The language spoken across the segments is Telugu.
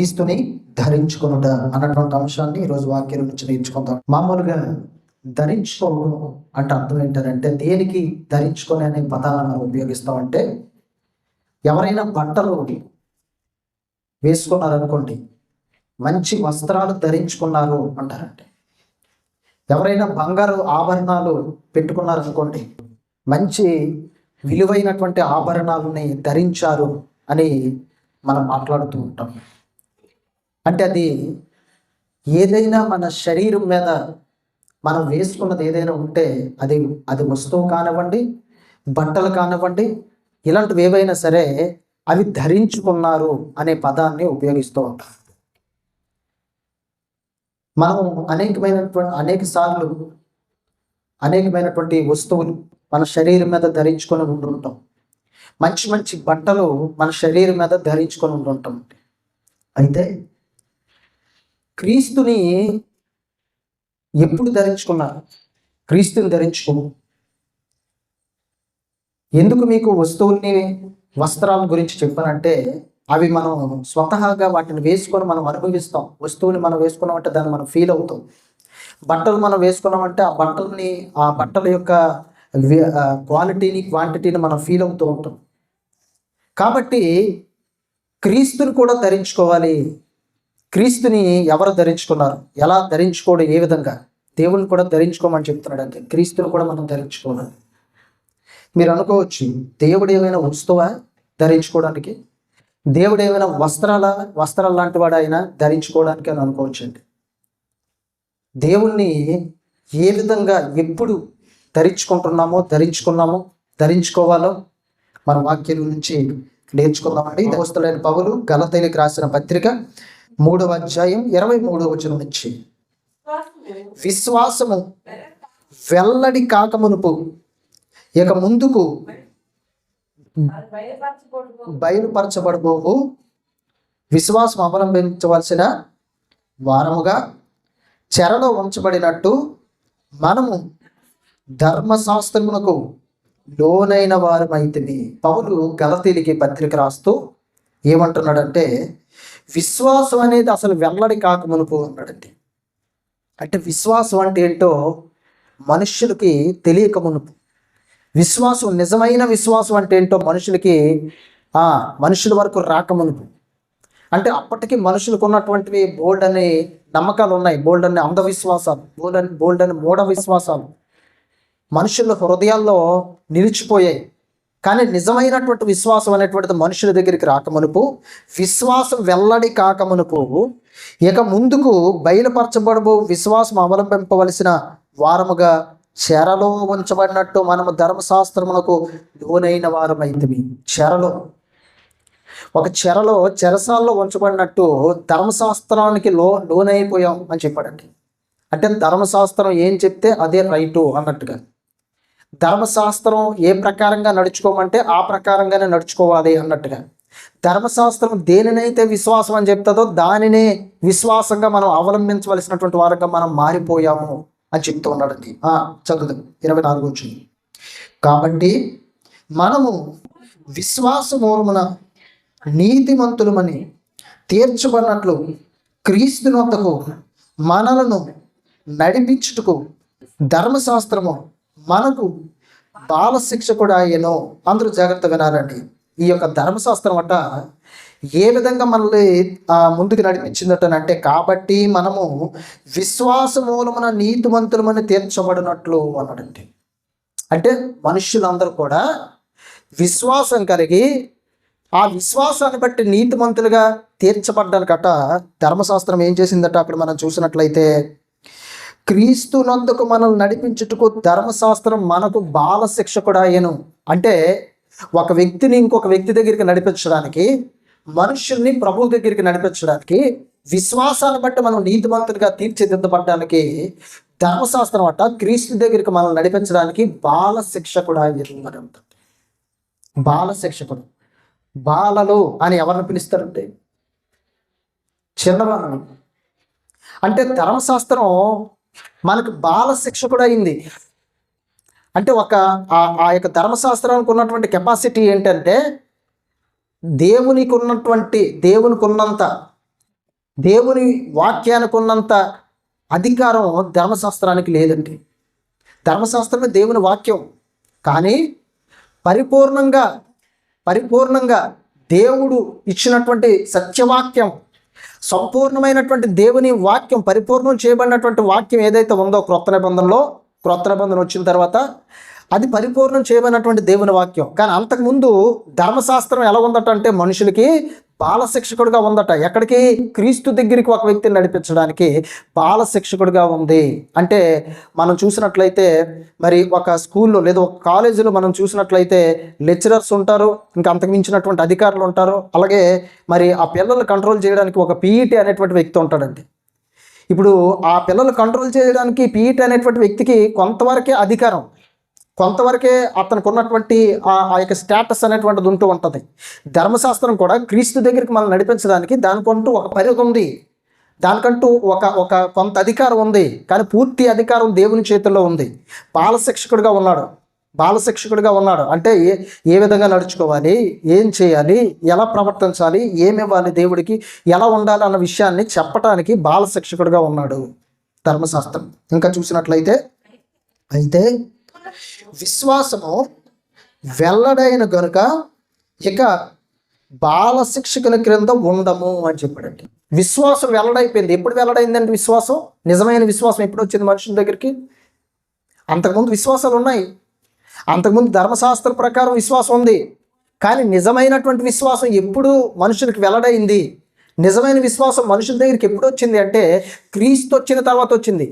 క్రీస్తుని ధరించుకొనుట అన్నటువంటి అంశాన్ని ఈరోజు వాక్యం నుంచి నేర్చుకుందాం. మామూలుగా ధరించుకోవడం అంటే అర్థం ఏంటంటే, దేనికి ధరించుకొని అనే పదాలను మనం ఉపయోగిస్తామంటే, ఎవరైనా బట్టలు వేసుకున్నారనుకోండి, మంచి వస్త్రాలు ధరించుకున్నారు అంటారంటే. ఎవరైనా బంగారు ఆభరణాలు పెట్టుకున్నారనుకోండి, మంచి విలువైనటువంటి ఆభరణాలని ధరించారు అని మనం మాట్లాడుతూ ఉంటాం. అంటే అది ఏదైనా మన శరీరం మీద మనం వేసుకున్నది ఏదైనా ఉంటే అది వస్తువు కానివ్వండి, బట్టలు కానివ్వండి, ఇలాంటివి ఏవైనా సరే అవి ధరించుకున్నారు అనే పదాన్ని ఉపయోగిస్తూ ఉంటాం. మనం అనేకమైనటువంటి వస్తువులు మన శరీరం మీద ధరించుకొని ఉంటుంటాం. మంచి మంచి బట్టలు మన శరీరం మీద ధరించుకొని ఉంటుంటాం. అయితే క్రీస్తుని ఎప్పుడు ధరించుకున్నారు? క్రీస్తుని ధరించుకోము. ఎందుకు మీకు వస్త్రాల గురించి చెప్పానంటే, అవి మనం స్వతహాగా వాటిని వేసుకొని మనం అనుభవిస్తాం. వస్తువుని మనం వేసుకున్నామంటే దాన్ని మనం ఫీల్ అవుతాం. బట్టలు మనం వేసుకున్నామంటే ఆ బట్టల యొక్క క్వాంటిటీని మనం ఫీల్ అవుతూ ఉంటాం. కాబట్టి క్రీస్తుని కూడా ధరించుకోవాలి. క్రీస్తుని ఎవరు ధరించుకున్నారు? ఎలా ధరించుకోవడం? ఏ విధంగా? దేవుని కూడా ధరించుకోమని చెప్తున్నాడు. అంటే క్రీస్తుని కూడా మనం ధరించుకోవాలి. మీరు అనుకోవచ్చు, దేవుడు ఏమైనా వస్తువా ధరించుకోవడానికి? దేవుడు ఏమైనా వస్త్రాలు లాంటి వాడు అయినా ధరించుకోవడానికి అని అనుకోవచ్చండి. దేవుణ్ణి ఏ విధంగా ఎప్పుడు ధరించుకోవాలో మన వాక్యం నుంచి నేర్చుకుందామండి. అపోస్తలుడైన పౌలు గలతీయులకు రాసిన పత్రిక 3వ అధ్యాయం 23వ వచనం నుంచి, విశ్వాసము వెల్లడి కాకమునుపు ఇక ముందుకు బయలుపరచబడబోవు విశ్వాసం అవలంబించవలసిన వారముగా చెరలో ఉంచబడినట్టు మనము ధర్మశాస్త్రమునకు లోనైన వారమైతిమి. పౌలు గలతీయులకి పత్రిక రాస్తూ ఏమంటున్నాడంటే, విశ్వాసం అనేది అసలు వెల్లడి కాకమునుపు అన్నాడండి. అంటే విశ్వాసం అంటే ఏంటో మనుష్యులకి తెలియక మునుపు, నిజమైన విశ్వాసం అంటే ఏంటో మనుషుల వరకు రాకమునుపు, అంటే అప్పటికి మనుషులకు ఉన్నటువంటివి బోల్డ్ అనే నమ్మకాలు ఉన్నాయి, బోల్డ్ అనే అంధవిశ్వాసాలు, బోల్డ్ అనే మూఢ విశ్వాసాలు మనుషుల హృదయాల్లో నిలిచిపోయాయి. కానీ నిజమైనటువంటి విశ్వాసం అనేటువంటిది మనుషుల దగ్గరికి రాకమునుపు, విశ్వాసం వెల్లడి కాకమునుపు ఇక ముందుకు బయలుపరచబడబో విశ్వాసం అవలంబింపవలసిన వారముగా చెరలో ఉంచబడినట్టు మనము ధర్మశాస్త్రమునకు లోనైన వారమైతిమి. చెరసాల్లో ఉంచబడినట్టు ధర్మశాస్త్రానికి లోనైపోయాం అని చెప్పాడండి. అంటే ధర్మశాస్త్రం ఏం చెప్తే అదే రైటు అన్నట్టుగా, ధర్మశాస్త్రం ఏ ప్రకారంగా నడుచుకోమంటే ఆ ప్రకారంగానే నడుచుకోవాలి అన్నట్టుగా, ధర్మశాస్త్రం దేనినైతే విశ్వాసం అని చెప్తుందో దానినే విశ్వాసంగా మనం అవలంబించవలసినటువంటి వారంగా మనం మారిపోయాము అని చెప్తూ ఉన్నాడండి. చదువు 24 వచ్చింది. కాబట్టి మనము విశ్వాస మూలమున నీతిమంతులమని తీర్చబడినట్లు క్రీస్తుని వద్దకు మనలను నడిపించుటకు ధర్మశాస్త్రము మనకు బాల శిక్షకుడు అయ్యను. అందరూ జాగ్రత్త వినాలండి. ఈ యొక్క ధర్మశాస్త్రం అట ఏ విధంగా మనల్ని ముందుకు నడిపించిందటనంటే, కాబట్టి మనము విశ్వాస మూలమున నీతిమంతులమని తీర్చబడినట్లు అన్నాడండి. అంటే మనుష్యులందరూ కూడా విశ్వాసం కలిగి ఆ విశ్వాసాన్ని బట్టి నీతిమంతులుగా తీర్చబడ్డానికట ధర్మశాస్త్రం ఏం చేసిందట అక్కడ మనం చూసినట్లయితే, క్రీస్తునందుకు మనల్ని నడిపించుటకు ధర్మశాస్త్రం మనకు బాల శిక్షకుడు అయ్యను. అంటే ఒక వ్యక్తిని ఇంకొక వ్యక్తి దగ్గరికి నడిపించడానికి, మనుషుల్ని ప్రభువు దగ్గరికి నడిపించడానికి, విశ్వాసాన్ని బట్టి మనం నీతిమంతులుగా తీర్చిదిద్దబడ్డానికి ధర్మశాస్త్రం అట క్రీస్తు దగ్గరికి మనం నడిపించడానికి బాల శిక్షకుడు అయ్యను. బాల శిక్షకుడు, బాలలు అని ఎవరిని పిలుస్తారంటే చిన్నవాళ్ళని. అంటే ధర్మశాస్త్రం మనకు బాల శిక్షకుడు అయింది. అంటే ఆ యొక్క ధర్మశాస్త్రానికి ఉన్నటువంటి కెపాసిటీ ఏంటంటే, దేవునికి ఉన్నంత దేవుని వాక్యానికి ఉన్నంత అధికారం ధర్మశాస్త్రానికి లేదండి. ధర్మశాస్త్రమే దేవుని వాక్యం, కానీ పరిపూర్ణంగా దేవుడు ఇచ్చినటువంటి సత్యవాక్యం, సంపూర్ణమైనటువంటి దేవుని వాక్యం, పరిపూర్ణం చేయబడినటువంటి వాక్యం ఏదైతే ఉందో క్రొత్త నిబంధన వచ్చిన తర్వాత అది పరిపూర్ణం చేయబడినటువంటి దేవుని వాక్యం. కానీ అంతకుముందు ధర్మశాస్త్రం ఎలా ఉందట అంటే మనుషులకి బాలశిక్షకుడిగా ఉందట. ఎక్కడికి? క్రీస్తు దగ్గరికి ఒక వ్యక్తిని నడిపించడానికి బాలశిక్షకుడిగా ఉంది. అంటే మనం చూసినట్లయితే మరి ఒక స్కూల్లో లేదా ఒక కాలేజీలో మనం చూసినట్లయితే లెక్చరర్స్ ఉంటారు, ఇంకా అంతకు మించినటువంటి అధికారులు ఉంటారు. అలాగే మరి ఆ పిల్లల్ని కంట్రోల్ చేయడానికి ఒక పీఈటీ అనేటువంటి వ్యక్తి ఉంటాడండి. ఇప్పుడు ఆ పిల్లలు కంట్రోల్ చేయడానికి పీఈటీ అనేటువంటి వ్యక్తికి కొంతవరకే అధికారం, కొంతవరకే అతనికి ఉన్నటువంటి ఆ యొక్క స్టేటస్ అనేటువంటిది ఉంటూ ఉంటుంది. ధర్మశాస్త్రం కూడా క్రీస్తు దగ్గరికి మనం నడిపించడానికి దానికంటూ ఒక పరిధి ఉంది, దానికంటూ ఒక కొంత అధికారం ఉంది. కానీ పూర్తి అధికారం దేవుని చేతుల్లో ఉంది. బాలశిక్షకుడిగా ఉన్నాడు అంటే ఏ విధంగా నడుచుకోవాలి, ఏం చేయాలి, ఎలా ప్రవర్తించాలి, ఏమివ్వాలి దేవుడికి, ఎలా ఉండాలి అన్న విషయాన్ని చెప్పటానికి బాలశిక్షకుడిగా ఉన్నాడు ధర్మశాస్త్రం. ఇంకా చూసినట్లయితే అయితే విశ్వాసము వెల్లడైన గనుక ఇక బాలశిక్షకుల క్రింద ఉండము అని చెప్పాడండి. విశ్వాసం వెల్లడైపోయింది. ఎప్పుడు వెల్లడైందండి విశ్వాసం? నిజమైన విశ్వాసం ఎప్పుడు వచ్చింది మనుషుల దగ్గరికి? అంతకుముందు విశ్వాసాలు ఉన్నాయి, అంతకుముందు ధర్మశాస్త్ర ప్రకారం విశ్వాసం ఉంది. కానీ నిజమైనటువంటి విశ్వాసం ఎప్పుడు మనుషులకు వెల్లడైంది? నిజమైన విశ్వాసం మనుషుల దగ్గరికి ఎప్పుడు వచ్చింది అంటే క్రీస్తు వచ్చిన తర్వాత వచ్చింది.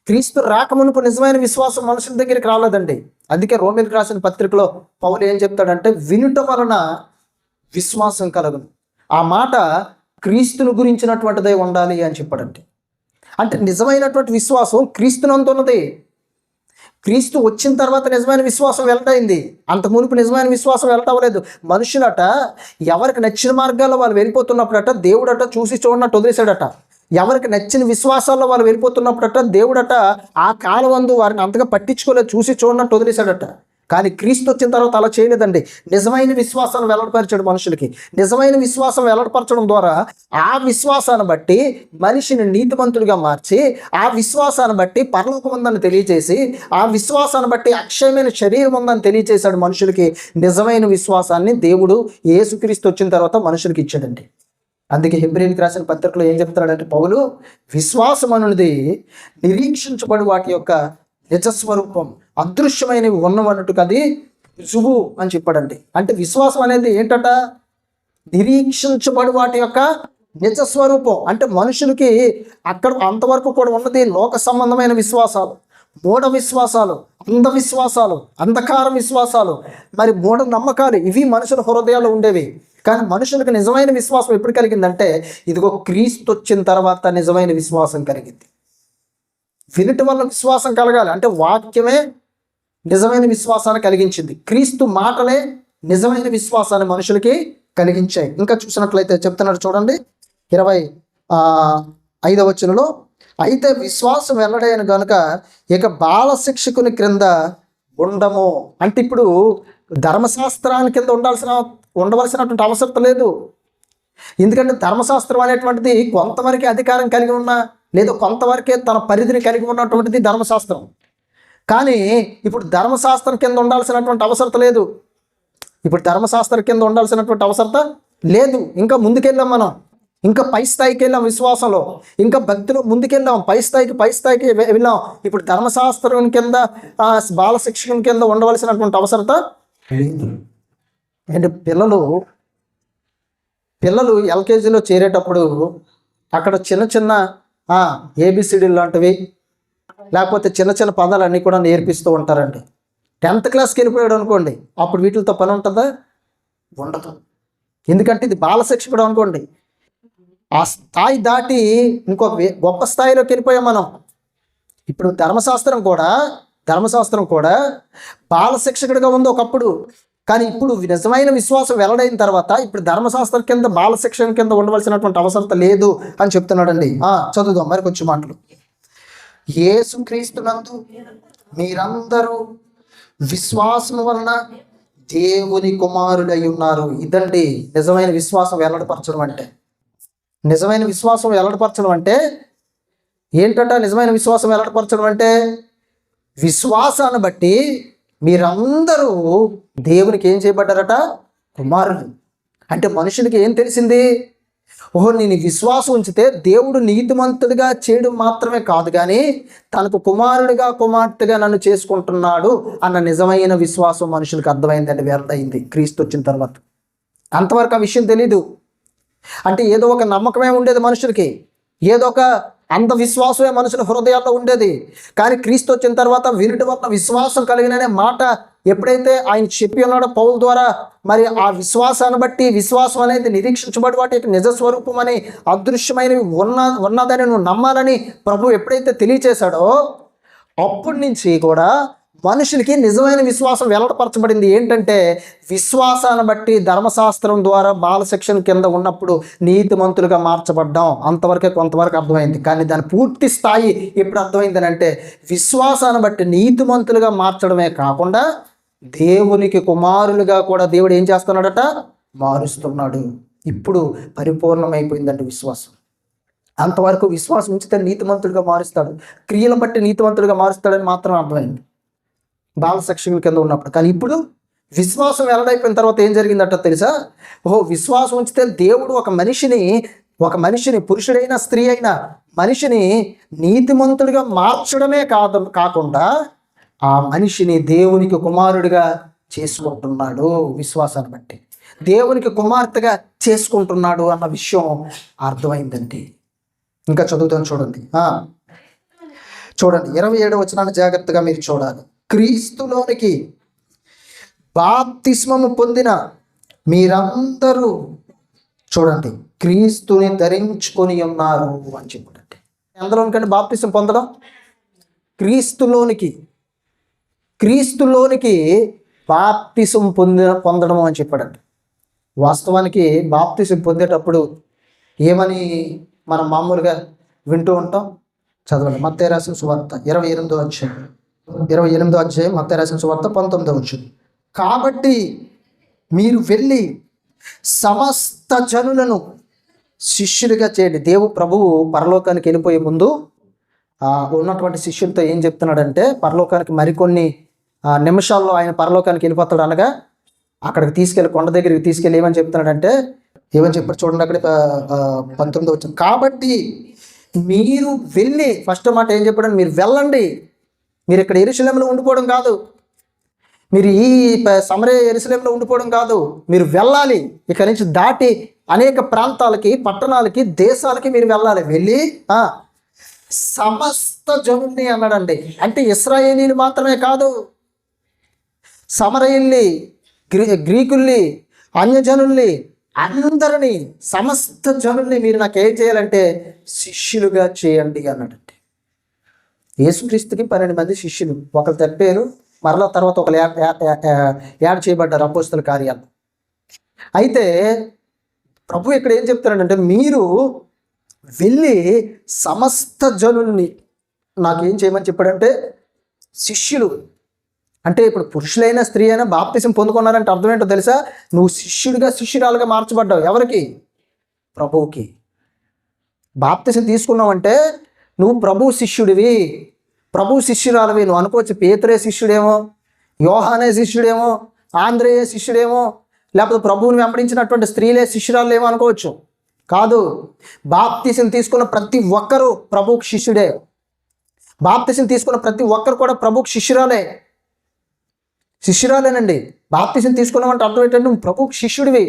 క్రీస్తు రాకమునుపు నిజమైన విశ్వాసం మనుషుల దగ్గరికి రాలేదండి. అందుకే రోమీయులకు రాసిన పత్రికలో పౌలు ఏం చెప్తాడంటే వినుట వలన విశ్వాసం కలుగును. ఆ మాట క్రీస్తును గురించినటువంటిదే ఉండాలి అని చెప్పాడంటే, అంటే నిజమైనటువంటి విశ్వాసం క్రీస్తునందున్నది. క్రీస్తు వచ్చిన తర్వాత నిజమైన విశ్వాసం వెల్లడైంది. అంత మునుపు నిజమైన విశ్వాసం వెల్లటవలేదు. మనుషులట ఎవరికి నచ్చిన మార్గాల్లో వాళ్ళు వెళ్ళిపోతున్నప్పుడట దేవుడట చూసి చూడనట్టు వదిలేశాడట. ఎవరికి నచ్చిన విశ్వాసాల్లో వాళ్ళు వెళ్ళిపోతున్నప్పుడట దేవుడట ఆ కాలమందు వారిని అంతగా పట్టించుకోలేదు, చూసి చూడనట్టు వదిలేశాడట. కానీ క్రీస్తు వచ్చిన తర్వాత అలా చేయలేదండి. నిజమైన విశ్వాసాన్ని వెల్లడిపరిచాడు మనుషులకి. నిజమైన విశ్వాసం వెల్లడిపరచడం ద్వారా ఆ విశ్వాసాన్ని బట్టి మనిషిని నీతిమంతుడిగా మార్చి, ఆ విశ్వాసాన్ని బట్టి పరలోకం ఉందని తెలియజేసి, ఆ విశ్వాసాన్ని బట్టి అక్షయమైన శరీరం ఉందని తెలియజేశాడు మనుషులకి. నిజమైన విశ్వాసాన్ని దేవుడు యేసుక్రీస్తు వచ్చిన తర్వాత మనుషులకి ఇచ్చాడండి. అందుకే హెబ్రీయులకు రాసిన పత్రికలో ఏం చెప్తాడంటే పౌలు, విశ్వాసం అనేది నిరీక్షించబడి వాటి యొక్క నిజస్వరూపం, అదృశ్యమైనవి ఉన్నవన్నట్టుకు అది రుజువు అని చెప్పాడండి. అంటే విశ్వాసం అనేది ఏంటట? నిరీక్షించబడి వాటి యొక్క నిజస్వరూపం. అంటే మనుషులకి అక్కడ అంతవరకు కూడా ఉన్నది లోక సంబంధమైన విశ్వాసాలు, మూఢ విశ్వాసాలు, అంధవిశ్వాసాలు, అంధకార విశ్వాసాలు, మరి మూఢ నమ్మకాలు, ఇవి మనుషుల హృదయాలు ఉండేవి. కానీ మనుషులకు నిజమైన విశ్వాసం ఎప్పుడు కలిగిందంటే ఇదిగో క్రీస్తు వచ్చిన తర్వాత నిజమైన విశ్వాసం కలిగింది. వినుట వల్ల విశ్వాసం కలగాలి అంటే వాక్యమే నిజమైన విశ్వాసాన్ని కలిగించింది. క్రీస్తు మాటలే నిజమైన విశ్వాసాన్ని మనుషులకి కలిగించాయి. ఇంకా చూసినట్లయితే చెప్తున్నారు చూడండి 25వ వచనంలో, అయితే విశ్వాసం వెల్లడైన గనుక ఇక బాలశిక్షకుని క్రింద ఉండము. అంటే ఇప్పుడు ధర్మశాస్త్రాన్ని కింద ఉండవలసినటువంటి అవసరం లేదు. ఎందుకంటే ధర్మశాస్త్రం అనేటువంటిది కొంతవరకే అధికారం కలిగి ఉన్న, లేదా కొంతవరకే తన పరిధిని కలిగి ఉన్నటువంటిది ధర్మశాస్త్రం. కానీ ఇప్పుడు ధర్మశాస్త్రం కింద ఉండాల్సినటువంటి అవసరం లేదు. ఇప్పుడు ధర్మశాస్త్రం కింద ఉండాల్సినటువంటి అవసరం లేదు. ఇంకా ముందుకెళ్ళాం మనం, ఇంకా పై స్థాయికి వెళ్ళాం విశ్వాసంలో, ఇంకా భక్తిలో ముందుకెళ్ళాం, పై స్థాయికి వెళ్ళాం. ఇప్పుడు ధర్మశాస్త్రం కింద బాలశిక్షకుని కింద ఉండవలసినటువంటి అవసరం లేదు. అంటే పిల్లలు ఎల్కేజీలో చేరేటప్పుడు అక్కడ చిన్న ఏబిసిడి లాంటివి, లేకపోతే చిన్న పదాలన్నీ కూడా నేర్పిస్తూ ఉంటారండి. 10th క్లాస్కి వెళ్ళిపోయాడు అనుకోండి, అప్పుడు వీటితో పని ఉంటుందా? ఉండదు. ఎందుకంటే ఇది బాలశిక్షకుడు అనుకోండి, ఆ స్థాయి దాటి ఇంకొక గొప్ప స్థాయిలోకి వెళ్ళిపోయాం మనం. ఇప్పుడు ధర్మశాస్త్రం కూడా బాలశిక్షకుడిగా ఉంది ఒకప్పుడు. కానీ ఇప్పుడు నిజమైన విశ్వాసం వెల్లడైన తర్వాత ఇప్పుడు ధర్మశాస్త్రం కింద బాలశిక్షణ కింద ఉండవలసినటువంటి అవసరం లేదు అని చెప్తున్నాడండి. చదువుదాం మరి కొంచెం మాటలు. యేసుక్రీస్తునందు మీరందరూ విశ్వాసం వలన దేవుని కుమారులై ఉన్నారు. ఇదండి నిజమైన విశ్వాసం వెల్లడిపరచడం అంటే. నిజమైన విశ్వాసం వెల్లడిపరచడం అంటే ఏంటంటే, నిజమైన విశ్వాసం వెల్లడిపరచడం అంటే విశ్వాసాన్ని బట్టి మీరందరూ దేవునికి ఏం చేయబడ్డారట? కుమారులు. అంటే మనుషులకి ఏం తెలిసింది? ఓహో, నేను విశ్వాసం ఉంచితే దేవుడు నీతిమంతుడిగా చేయడం మాత్రమే కాదు, కానీ తనకు కుమారుడిగా కుమార్తెగా నన్ను చేసుకుంటున్నాడు అన్న నిజమైన విశ్వాసం మనుషులకు అర్థమైందండి, వెల్లడైంది క్రీస్తు వచ్చిన తర్వాత. అంతవరకు ఆ విషయం తెలీదు. అంటే ఏదో ఒక నమ్మకమే ఉండేది మనుషులకి, ఏదో ఒక అంధవిశ్వాసమే మనుషుల హృదయాల్లో ఉండేది. కానీ క్రీస్తు వచ్చిన తర్వాత వినుటి వల్ల విశ్వాసం కలిగిననే మాట ఎప్పుడైతే ఆయన చెప్పి ఉన్నాడో పౌలు ద్వారా, మరి ఆ విశ్వాసాన్ని బట్టి, విశ్వాసం అనేది నిరీక్షించబడి వాటి యొక్క నిజస్వరూపం అని అదృశ్యమైనవి ఉన్నదని నువ్వు నమ్మాలని ప్రభు ఎప్పుడైతే తెలియచేశాడో, అప్పటి నుంచి కూడా మనుషులకి నిజమైన విశ్వాసం వెల్లడపరచబడింది. ఏంటంటే, విశ్వాసాన్ని బట్టి ధర్మశాస్త్రం ద్వారా బాలశిక్షణ కింద ఉన్నప్పుడు నీతిమంతులుగా మార్చబడ్డాం. అంతవరకే కొంతవరకు అర్థమైంది. కానీ దాని పూర్తి స్థాయి ఎప్పుడు అర్థమైందని అంటే, విశ్వాసాన్ని బట్టి నీతిమంతులుగా మార్చడమే కాకుండా దేవునికి కుమారులుగా కూడా దేవుడు ఏం చేస్తున్నాడట? మారుస్తున్నాడు. ఇప్పుడు పరిపూర్ణమైపోయిందండి విశ్వాసం. అంతవరకు విశ్వాసం ఉంచితే నీతిమంతుడిగా మారుస్తాడు, క్రియలు బట్టి నీతిమంతుడిగా మారుస్తాడని మాత్రం అర్థమైంది బాల శిక్షకుల కింద ఉన్నప్పుడు. కానీ ఇప్పుడు విశ్వాసం వెల్లడైపోయిన తర్వాత ఏం జరిగిందట తెలుసా? ఓహో, విశ్వాసం ఉంచితే దేవుడు ఒక మనిషిని పురుషుడైనా స్త్రీ అయినా మనిషిని నీతిమంతుడిగా మార్చడమే కాకుండా ఆ మనిషిని దేవునికి కుమారుడిగా చేసుకుంటున్నాడు. విశ్వాసాన్ని బట్టి దేవునికి కుమార్తెగా చేసుకుంటున్నాడు అన్న విషయం అర్థమైందండి. ఇంకా చదువుతాను చూడండి. 27వ వచనాన్ని జాగ్రత్తగా మీరు చూడాలి. క్రీస్తులోనికి బాప్తిస్మము పొందిన మీరందరూ చూడండి క్రీస్తుని ధరించుకొని ఉన్నారు అని చెప్పండి. అందులోనికంటే బాప్తిస్మం పొందడం, క్రీస్తులోనికి బాప్తిసం పొందడం అని చెప్పాడండి. వాస్తవానికి బాప్తిసం పొందేటప్పుడు ఏమని మనం మామూలుగా వింటూ ఉంటాం? చదవండి. మత్తయి రాసిన సువార్త 28వ అధ్యాయం మత్తయి రాసిన సువార్త 19వ వచనం. కాబట్టి మీరు వెళ్ళి సమస్త జనులను శిష్యులుగా చేయండి. ప్రభువు పరలోకానికి వెళ్ళిపోయే ముందు ఉన్నటువంటి శిష్యులతో ఏం చెప్తున్నాడంటే, పరలోకానికి మరికొన్ని నిమిషాల్లో ఆయన పరలోకానికి వెళ్ళిపోతాడు అనగా అక్కడికి తీసుకెళ్ళి కొండ దగ్గరికి తీసుకెళ్ళి ఏమని చెప్పాడు చూడండి. అక్కడ 19వ వచనం. కాబట్టి మీరు వెళ్ళి, ఫస్ట్ మాట ఏం చెప్పాడు? మీరు వెళ్ళండి. మీరు ఇక్కడ యెరూషలేములో ఉండిపోవడం కాదు, మీరు ఈ సమరయ యెరూషలేములో ఉండిపోవడం కాదు, మీరు వెళ్ళాలి. ఇక్కడి నుంచి దాటి అనేక ప్రాంతాలకి, పట్టణాలకి, దేశాలకి మీరు వెళ్ళాలి. వెళ్ళి సమస్త జనుల్ని అన్నాడండి. అంటే ఇశ్రాయేలీలు మాత్రమే కాదు, సమరయుల్ని, గ్రీకుల్ని, అన్యజనుల్ని, అందరినీ, సమస్త జనుల్ని మీరు నాకు ఏం చేయాలంటే శిష్యులుగా చేయండి అన్నాడండి. యేసుక్రీస్తుకి 12 మంది శిష్యులు, ఒకరు తప్పారు, మరలా తర్వాత ఒకరు యాడ్ చేయబడ్డారు అపోస్తల కార్యాలు. అయితే ప్రభు ఇక్కడ ఏం చెప్తున్నాడంటే, మీరు వెళ్ళి సమస్త జనుల్ని నాకేం చేయమని చెప్పాడంటే శిష్యులు. అంటే ఇప్పుడు పురుషులైనా స్త్రీ అయినా బాప్తిసం పొందుకున్నారంటే అర్థం ఏంటో తెలుసా? నువ్వు శిష్యుడిగా, శిష్యురాలుగా మార్చబడ్డావు. ఎవరికి? ప్రభువుకి. బాప్తిసం తీసుకున్నావంటే నువ్వు ప్రభు శిష్యుడివి, ప్రభు శిష్యురాలివి. నువ్వు అనుకోవచ్చు పేతురే శిష్యుడేమో, యోహానే శిష్యుడేమో, ఆంద్రేయ శిష్యుడేమో, లేకపోతే ప్రభువుని వెంబడించినటువంటి స్త్రీలే శిష్యురాలు ఏమో అనుకోవచ్చు. కాదు, బాప్తిసం తీసుకున్న ప్రతి ఒక్కరూ ప్రభువుకి శిష్యుడే. బాప్తిసం తీసుకున్న ప్రతి ఒక్కరు కూడా ప్రభువుకి శిష్యురాలేనండి. బాప్తిసం తీసుకున్నామంటే అర్థం ఏంటంటే నువ్వు ప్రభువుకి శిష్యుడివి.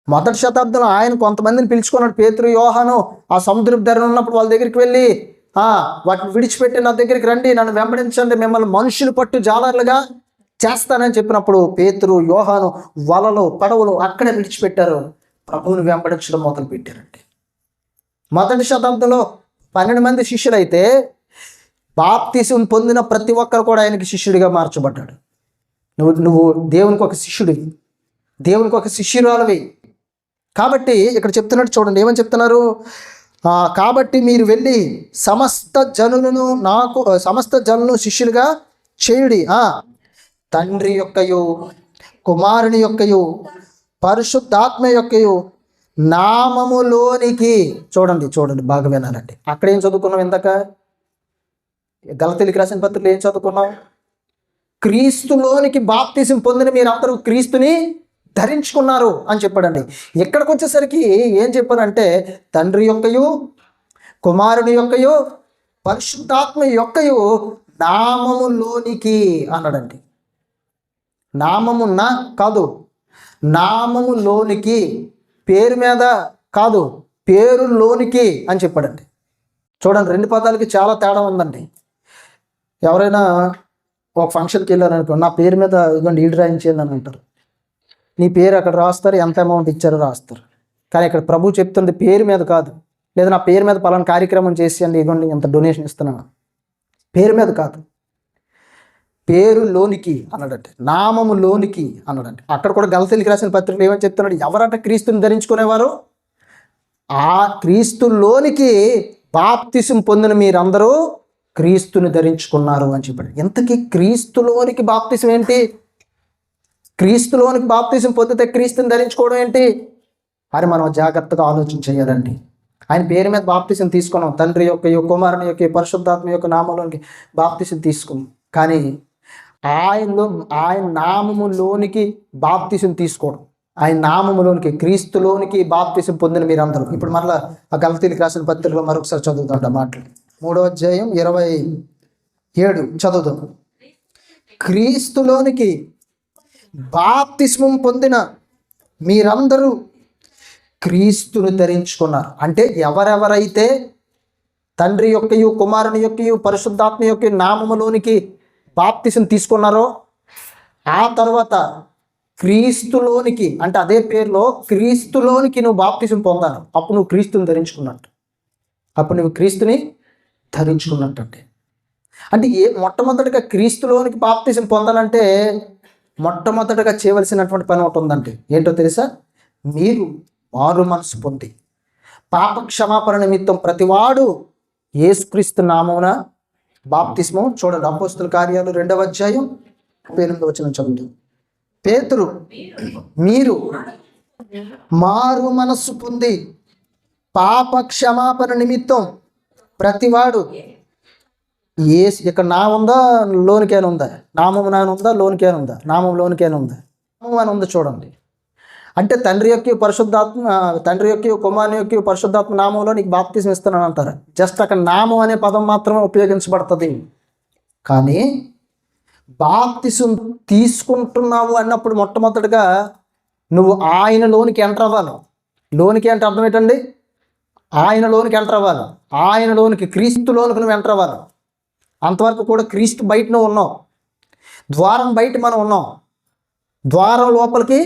మొదటి శతాబ్దంలో ఆయన కొంతమందిని పిలుచుకున్నాడు. పేతురు, యోహాను ఆ సముద్రపు ధరణ ఉన్నప్పుడు వాళ్ళ దగ్గరికి వెళ్ళి వాటిని విడిచిపెట్టి నా దగ్గరికి రండి, నన్ను వెంబడించండి, మిమ్మల్ని మనుషులు పట్టు జాలర్లుగా చేస్తానని చెప్పినప్పుడు పేతురు, యోహాను వలలు, పడవలు అక్కడే విడిచిపెట్టారు, ప్రభువుని వెంబడించడం మొదలు పెట్టారండి. మొదటి శతాబ్దంలో 12 మంది శిష్యులైతే బాప్తిసం పొందిన ప్రతి ఒక్కరు కూడా ఆయనకి శిష్యుడిగా మార్చబడ్డాడు. నువ్వు దేవునికి ఒక శిష్యుడివి, దేవునికి ఒక శిష్యురాలివి. కాబట్టి ఇక్కడ చెప్తున్నట్టు చూడండి, ఏమని చెప్తున్నారు? కాబట్టి మీరు వెళ్ళి సమస్త జనులను శిష్యులుగా చేయుడి. తండ్రి యొక్కయు, కుమారుని యొక్కయు, పరిశుద్ధాత్మ యొక్కయు నామములోనికి. చూడండి చూడండి, బాగా వినాలండి. అక్కడ ఏం చదువుకున్నాం ఇందాక? గలతీయులకు రాసిన పత్రికలో ఏం చదువుకున్నాం? క్రీస్తులోనికి బాప్తిసం పొందిన మీరందరూ క్రీస్తుని ధరించుకున్నారు అని చెప్పాడండి. ఇక్కడికి వచ్చేసరికి ఏం చెప్పారంటే తండ్రి యొక్కయు కుమారుని యొక్కయు పరిశుద్ధాత్మ యొక్కయు నామములోనికి అన్నాడండి. నామమున్న కాదు, నామములోనికి, పేరు మీద కాదు, పేరులోనికి అని చెప్పాడండి. చూడండి, రెండు పదాలకి చాలా తేడా ఉందండి. ఎవరైనా ఒక ఫంక్షన్కి వెళ్ళారనుకో, నా పేరు మీద ఇదిగోండి ఈడు రాయించేయండి అని అంటారు. నీ పేరు అక్కడ రాస్తారు, ఎంత అమౌంట్ ఇచ్చారో రాస్తారు. కానీ ఇక్కడ ప్రభు చెప్తుంది పేరు మీద కాదు. లేదా నా పేరు మీద పలానా కార్యక్రమం చేసేయండి, ఇదిగోండి ఎంత డొనేషన్ ఇస్తున్నాను. పేరు మీద కాదు, పేరులోనికి అన్నాడంటే, నామములోనికి అన్నాడంటే. అక్కడ కూడా గలతీయులకు రాసిన పత్రికలు ఏమని చెప్తున్నాడు? ఎవరంటే క్రీస్తుని ధరించుకునేవారు? ఆ క్రీస్తులోనికి బాప్తిసం పొందిన మీరందరూ క్రీస్తుని ధరించుకున్నారు అని చెప్పాడు. ఇంతకీ క్రీస్తులోనికి బాప్తిసం ఏంటి? క్రీస్తులోనికి బాప్తిసం పొందితే క్రీస్తుని ధరించుకోవడం ఏంటి అని మనం జాగ్రత్తగా ఆలోచన చేయాలండి. ఆయన పేరు మీద బాప్తిసం తీసుకున్నాం, తండ్రి యొక్క కుమారుని యొక్క పరిశుద్ధాత్మ యొక్క నామంలోనికి బాప్తిసం తీసుకున్నాం. కానీ ఆయన నామములోనికి బాప్తిసం తీసుకోవడం, ఆయన నామములోనికి క్రీస్తులోనికి బాప్తిసం పొందిన మీరందరూ. ఇప్పుడు మరలా ఆ గలతీయులకు రాసిన పత్రికలో మరొకసారి చదువుతాం మాటలు. 3వ అధ్యాయం 27 చదువుదాం. క్రీస్తులోనికి బాప్తిస్మం పొందిన మీరందరూ క్రీస్తును ధరించుకున్నారు. అంటే ఎవరెవరైతే తండ్రి యొక్కయు కుమారుని యొక్కయు పరిశుద్ధాత్మ యొక్క నామములోనికి బాప్తిసం తీసుకున్నారో, ఆ తర్వాత క్రీస్తులోనికి, అంటే అదే పేరులో క్రీస్తులోనికి నువ్వు బాప్తిసం పొందాను, అప్పుడు నువ్వు క్రీస్తుని ధరించుకున్నట్టు, అప్పుడు నువ్వు క్రీస్తుని ధరించుకున్నట్టు. అంటే మొట్టమొదటిగా క్రీస్తులోనికి బాప్తిసం పొందాలంటే మొట్టమొదటిగా చేయవలసినటువంటి పని ఒకటి ఉందండి. ఏంటో తెలుసా? మీరు మారు మనసు పొంది పాప క్షమాపణ నిమిత్తం ప్రతివాడు యేసుక్రీస్తు నామమున బాప్తిస్మం. చూడండి, అపోస్తుల కార్యాలు 2వ అధ్యాయం 8వ వచనం చదువుతాం. పేతురు, మీరు మారు మనస్సు పొంది పాప క్షమాపణ నిమిత్తం ప్రతివాడు ఇక్కడ నా ఉందా లోనికేనా ఉందా? నామము నాని ఉందా లోనికేనా ఉందా? నామం లోనికేనా ఉందా? నామం అని ఉంది చూడండి. అంటే తండ్రి యొక్క పరిశుద్ధాత్మ, తండ్రి యొక్క కుమారుని యొక్క పరిశుద్ధాత్మ నామంలో నీకు బాప్తిసం ఇస్తున్నాను అంటారు. జస్ట్ అక్కడ నామం అనే పదం మాత్రమే ఉపయోగించబడుతుంది. కానీ బాప్తిసం తీసుకుంటున్నావు అన్నప్పుడు మొట్టమొదటిగా నువ్వు ఆయనలోనికి ఎంటర్ అవ్వాలి. లోనికి అంటే అర్థం ఏంటండి? ఆయనలోనికి ఎంటర్ అవ్వాలి. ఆయనలోనికి, క్రీస్తులోనికి నువ్వు ఎంటర్ అవ్వాలి. అంతవరకు కూడా క్రీస్తు బయట నువ్వు ఉన్నావు, ద్వారం బయట మనం ఉన్నాం. ద్వారం లోపలికి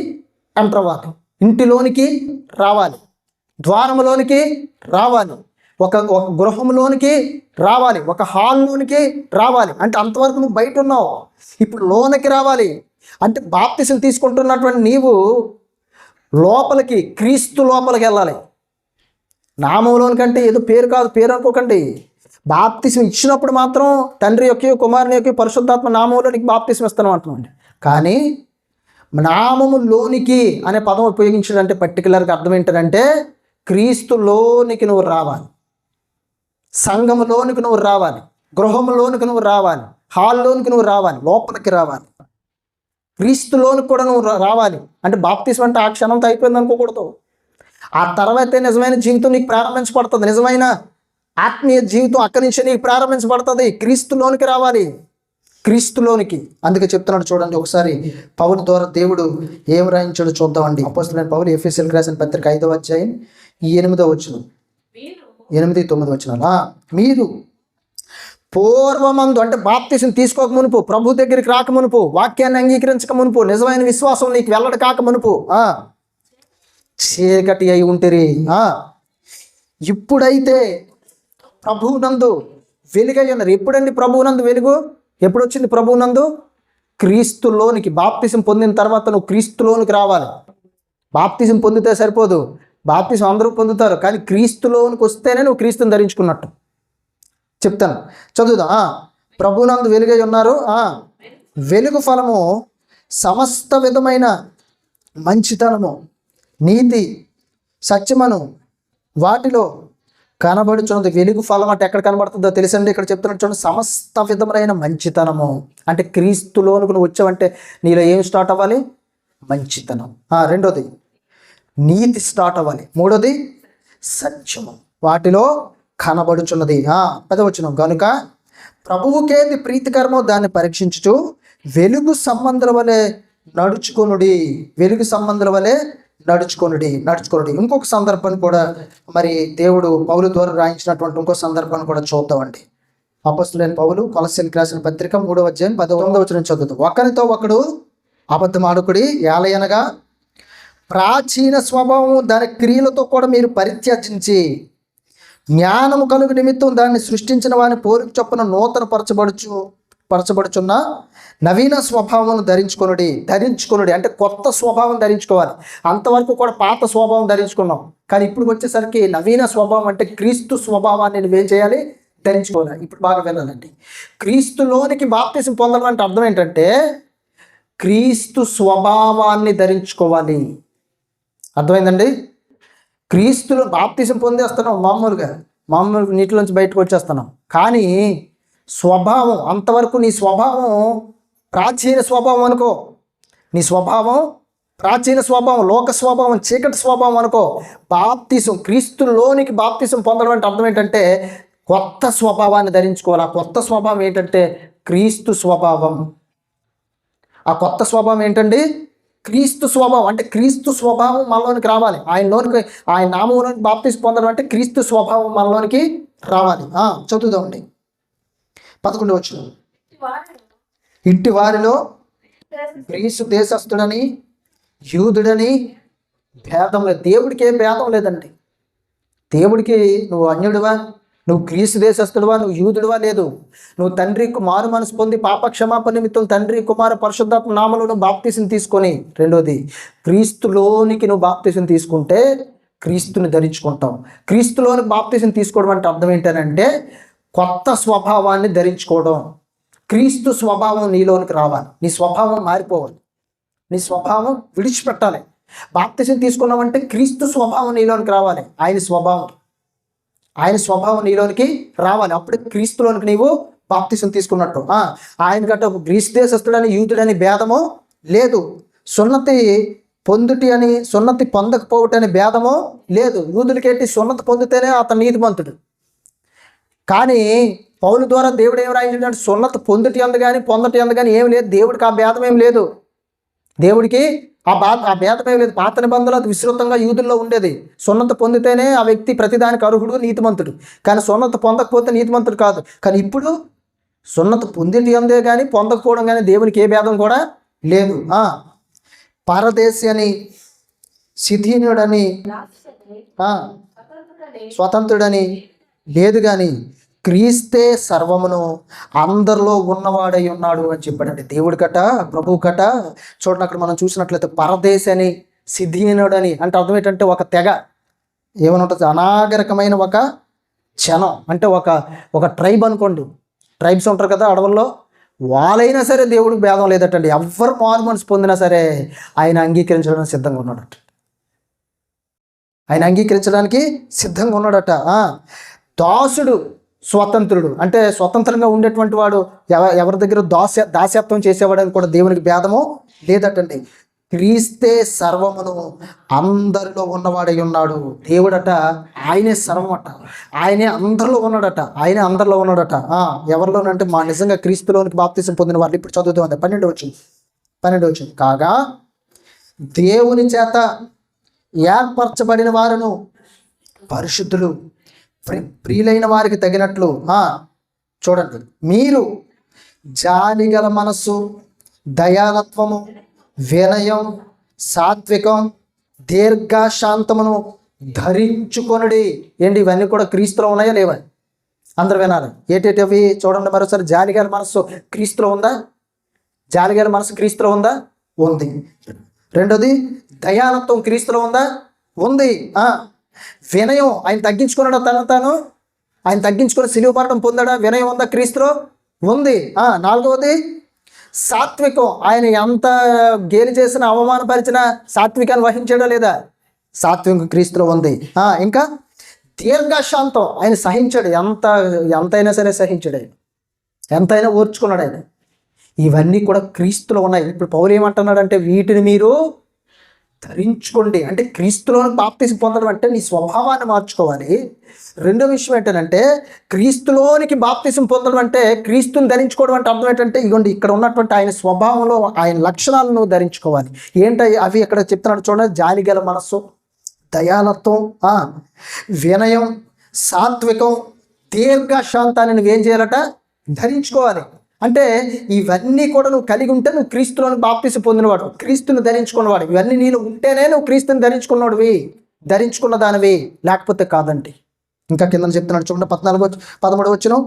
ఎంటర్ అవ్వాలి, ఇంటిలోనికి రావాలి, ద్వారంలోనికి రావాలి, ఒక గృహంలోనికి రావాలి, ఒక హాల్లోనికి రావాలి. అంటే అంతవరకు నువ్వు బయట ఉన్నావు. ఇప్పుడు లోనికి రావాలి అంటే బాప్తిసం తీసుకుంటున్నటువంటి నీవు లోపలికి, క్రీస్తు లోపలికి వెళ్ళాలి. నామంలోనికంటే ఏదో పేరు కాదు, పేరు అనుకోకండి. బాప్తిసం ఇచ్చినప్పుడు మాత్రం తండ్రి యొక్క కుమారుని యొక్క పరిశుద్ధాత్మ నామంలో నీకు బాప్తిసం ఇస్తాను అంటున్నాండి. కానీ నామములోనికి అనే పదం ఉపయోగించాడంటే పర్టికులర్గా అర్థం ఏంటంటే క్రీస్తులోనికి నువ్వు రావాలి, సంఘములోనికి నువ్వు రావాలి, గృహంలోనికి నువ్వు రావాలి, హాల్లోనికి నువ్వు రావాలి, లోపలికి రావాలి, క్రీస్తులోనికి కూడా నువ్వు రావాలి. అంటే బాప్తిసం అంటే ఆ క్షణంతో అయిపోయింది అనుకోకూడదు. ఆ తర్వాతే నిజమైన జీవితం నీకు ప్రారంభించబడుతుంది. నిజమైన ఆత్మీయ జీవితం అక్కడి నుంచి నీకు ప్రారంభించబడుతుంది. క్రీస్తులోనికి రావాలి, క్రీస్తులోనికి. అందుకే చెప్తున్నాడు చూడండి, ఒకసారి పౌలు ద్వారా దేవుడు ఏం రాయించాడో చూద్దామండి. అపోస్తలుడైన పౌలు ఎఫెసీయులకు రాసిన పత్రిక 5వ అధ్యాయం 8వ వచనం, 8, 9 వచనాలు. మీరు పూర్వమందు, అంటే బాప్తిసం తీసుకోక మునుపు, ప్రభు దగ్గరికి రాక మునుపు, వాక్యాన్ని అంగీకరించక మునుపు, నిజమైన విశ్వాసం నీకు వెల్లడి కాక మునుపు చీకటి అయి ఉంటిరి. ఇప్పుడైతే ప్రభువునందు వెలుగై ఉన్నారు. ఎప్పుడండి ప్రభువునందు వెలుగు? ఎప్పుడు వచ్చింది ప్రభువునందు? క్రీస్తులోనికి. బాప్తిసం పొందిన తర్వాత నువ్వు క్రీస్తులోనికి రావాలి. బాప్తిసం పొందితే సరిపోదు, బాప్తిసం అందరూ పొందుతారు, కానీ క్రీస్తులోనికి వస్తేనే నువ్వు క్రీస్తుని ధరించుకున్నట్టు. చెప్తాను, చదువుదా. ప్రభువునందు వెలుగై ఉన్నారు. వెలుగు ఫలము సమస్త విధమైన మంచితనము, నీతి, సత్యమను వాటిలో కనబడుచున్నది. వెలుగు ఫలం అంటే ఎక్కడ కనబడుతుందో తెలుసండి. ఇక్కడ చెప్తున్నట్టు చూడండి, సమస్త విధములైన మంచితనము. అంటే క్రీస్తులోనికి నువ్వు వచ్చావంటే నీలో ఏం స్టార్ట్ అవ్వాలి? మంచితనం. రెండోది నీతి స్టార్ట్ అవ్వాలి. మూడోది సత్యము వాటిలో కనబడుచున్నది. పదవచనం, గనుక ప్రభువుకేది ప్రీతికరమో దాన్ని పరీక్షించుచు వెలుగు సంబంధుల వలె నడుచుకొనుడి. వెలుగు సంబంధుల వలె నడుచుకొనుడి. ఇంకొక సందర్భాన్ని కూడా మరి దేవుడు పౌలు ద్వారా రాయించినటువంటి ఇంకో సందర్భాన్ని కూడా చూద్దామండి. అపొస్తలుడైన పౌలు కొలస్సీయులకు రాసిన పత్రిక 3వ అధ్యాయం 19వ వచనం చదువుతాం. ఒకరితో ఒకడు అబద్ధం ఆడుకుడి, ఏలయనగా ప్రాచీన స్వభావం దాని క్రియలతో కూడా మీరు పరిత్యజించి జ్ఞానము కలుగు నిమిత్తం దాన్ని సృష్టించిన వారిని పోలిక చొప్పున నూతన పరచబడుచున్న నవీన స్వభావం ధరించుకొనుడి. అంటే కొత్త స్వభావం ధరించుకోవాలి. అంతవరకు కూడా పాత స్వభావం ధరించుకున్నాం, కానీ ఇప్పుడు వచ్చేసరికి నవీన స్వభావం అంటే క్రీస్తు స్వభావాన్ని నువ్వేం చేయాలి? ధరించుకోవాలి. ఇప్పుడు బాగా వినాలండి. క్రీస్తులోనికి బాప్తిసం పొందడం అంటే అర్థం ఏంటంటే క్రీస్తు స్వభావాన్ని ధరించుకోవాలి. అర్థమైందండి? క్రీస్తులో బాప్తిసం పొందేస్తున్నాం, మామూలు నీటిలోంచి బయటకు వచ్చేస్తున్నాం, కానీ స్వభావం అంతవరకు నీ స్వభావం ప్రాచీన స్వభావం అనుకో. నీ స్వభావం ప్రాచీన స్వభావం, లోక స్వభావం, చీకటి స్వభావం అనుకో. బాప్తిసం, క్రీస్తులోనికి బాప్తిసం పొందడం అంటే అర్థం ఏంటంటే కొత్త స్వభావాన్ని ధరించుకోవాలి. ఆ కొత్త స్వభావం ఏంటంటే క్రీస్తు స్వభావం. ఆ కొత్త స్వభావం ఏంటండి? క్రీస్తు స్వభావం. అంటే క్రీస్తు స్వభావం మనలోనికి రావాలి. ఆయన నామంలోనికి బాప్తిసం పొందడం అంటే క్రీస్తు స్వభావం మనలోనికి రావాలి. చదువుదామండి 11వ వచనం. ఇట్టి వారిలో గ్రీసు దేశస్థుడని యూదుడని భేదం లేదు. దేవుడికి ఏ భేదం లేదండి. దేవుడికి నువ్వు అన్యుడివా, నువ్వు గ్రీసు దేశస్థుడివా, నువ్వు యూదుడివా లేదు. నువ్వు తండ్రి మారు మనసు పొంది పాప క్షమాపణ నిమిత్తం తండ్రి కుమార పరిశుద్ధాత్మ నామములో నువ్వు బాప్తిసం తీసుకొని, రెండోది క్రీస్తులోనికి నువ్వు బాప్తిసం తీసుకుంటే క్రీస్తుని ధరించుకుంటావు. క్రీస్తులోనికి బాప్తిసం తీసుకోవడం అంటే అర్థం ఏంటంటే కొత్త స్వభావాన్ని ధరించుకోవడం. క్రీస్తు స్వభావం నీలోనికి రావాలి. నీ స్వభావం మారిపోవాలి. నీ స్వభావం విడిచిపెట్టాలి. బాప్తిసం తీసుకున్నావంటే క్రీస్తు స్వభావం నీలోనికి రావాలి. ఆయన స్వభావం నీలోనికి రావాలి. అప్పుడు క్రీస్తులోనికి నీవు బాప్తిసం తీసుకున్నట్టు. ఆయన గట్ట గ్రీసు దేశస్థుడని యూదుడని భేదము లేదు. సున్నతి పొందుటి అని సున్నతి పొందకపోవటని భేదము లేదు. యూదులకేంటి? సున్నతి పొందితేనే అతను నీతిమంతుడు. కానీ పౌలు ద్వారా దేవుడు ఏం రాయించాడు? సున్నతి పొందుటి అందు కానీ పొందటి అందు కానీ ఏమి లేదు. దేవుడికి ఆ భేదం ఏం లేదు. దేవుడికి ఆ భేదం ఏం లేదు. పాత నిబంధనలు అది విస్తృతంగా యూదుల్లో ఉండేది. సున్నతి పొందితేనే ఆ వ్యక్తి ప్రతిదానికి అర్హుడు, నీతిమంతుడు. కానీ సున్నతి పొందకపోతే నీతిమంతుడు కాదు. కానీ ఇప్పుడు సున్నతి పొందిటి అందే కానీ పొందకపోవడం కానీ దేవునికి ఏ భేదం కూడా లేదు. పరదేశి అని, శిథీనుడని, స్వతంత్రుడని లేదు, కానీ క్రీస్తే సర్వమును అందరిలో ఉన్నవాడై ఉన్నాడు అని చెప్పాడండి దేవుడి కట, ప్రభువు కట. చూడండి, అక్కడ మనం చూసినట్లయితే పరదేశి అని, సిద్ధీనుడని అంటే అర్థం ఏంటంటే ఒక తెగ ఏమని ఉంటుంది? అనాగరికమైన ఒక జనం, అంటే ఒక ట్రైబ్ అనుకోండి. ట్రైబ్స్ ఉంటారు కదా అడవుల్లో, వాళ్ళైనా సరే దేవుడికి భేదం లేదటండి. ఎవ్వరు మారు మనసు పొందినా సరే ఆయన అంగీకరించడానికి సిద్ధంగా ఉన్నాడట. సిద్ధంగా ఉన్నాడట. దాసుడు, స్వతంత్రుడు అంటే స్వతంత్రంగా ఉండేటువంటి వాడు, ఎవరి దగ్గర దాస్యత్వం చేసేవాడని కూడా దేవునికి భేదము లేదటండి. క్రీస్తే సర్వమును అందరిలో ఉన్నవాడై ఉన్నాడు. దేవుడట ఆయనే సర్వమట, ఆయనే అందరిలో ఉన్నాడట. ఎవరిలోనంటే మా నిజంగా క్రీస్తులోనికి బాప్తిసం పొందిన వాళ్ళు. ఇప్పుడు చదువుతాం 12వ వచనం. కాగా దేవుని చేత ఏర్పరచబడిన వారును పరిశుద్ధులు ప్రియులైన వారికి తగినట్లు చూడండి, మీరు జాలిగల మనస్సు, దయాలత్వము, వినయం, సాత్వికం, దీర్ఘశాంతమును ధరించుకొనుడి. ఏంటి ఇవన్నీ కూడా క్రీస్తులో ఉన్నాయా లేవా? అందరు వినాలి. ఏటేటి అవి చూడండి మరోసారి. జాలిగల మనస్సు క్రీస్తులో ఉందా? ఉంది. రెండోది దయాలత్వం క్రీస్తులో ఉందా? ఉంది. వినయం, ఆయన తగ్గించుకున్నాడా? ఆయన తగ్గించుకుని సిలువ మరణం పొందాడా? వినయం ఉందా? క్రీస్తులో ఉంది. నాలుగవది సాత్వికం, ఆయన ఎంత గేలి చేసినా అవమానపరిచినా సాత్వికాన్ని వహించాడా లేదా? సాత్వికం క్రీస్తులో ఉంది. ఇంకా దీర్ఘశాంతం, ఆయన సహించాడు, ఎంతైనా సరే సహించాడు, ఆయన ఎంతైనా ఓర్చుకున్నాడు ఆయన. ఇవన్నీ కూడా క్రీస్తులో ఉన్నాయి. ఇప్పుడు పౌలు ఏమంటున్నాడంటే వీటిని మీరు ధరించుకోండి. అంటే క్రీస్తులోని బాప్తిసం పొందడం అంటే నీ స్వభావాన్ని మార్చుకోవాలి. రెండో విషయం ఏంటంటే క్రీస్తులోనికి బాప్తిసం పొందడం అంటే క్రీస్తుని ధరించుకోవడం అంటే అర్థం ఏంటంటే ఇగోండి ఇక్కడ ఉన్నటువంటి ఆయన స్వభావంలో ఆయన లక్షణాలను ధరించుకోవాలి. ఏంటవి అవి ఇక్కడ చెప్తున్నాడు చూడండి. జాలిగల మనస్సు, దయాలత్వం, వినయం, సాత్వికం, దీర్ఘశాంతాన్ని నువ్వేం చేయాలట? ధరించుకోవాలి. అంటే ఇవన్నీ కూడా నువ్వు కలిగి ఉంటే నువ్వు క్రీస్తులోని బాప్తిసం పొందినవాడు, క్రీస్తుని ధరించుకున్నవాడు. ఇవన్నీ నీలో ఉంటేనే నువ్వు క్రీస్తుని ధరించుకున్నవాడివి, ధరించుకున్న దానివి, లేకపోతే కాదండి. ఇంకా కింద చెప్తున్నాడు చూడండి 13 వచనం.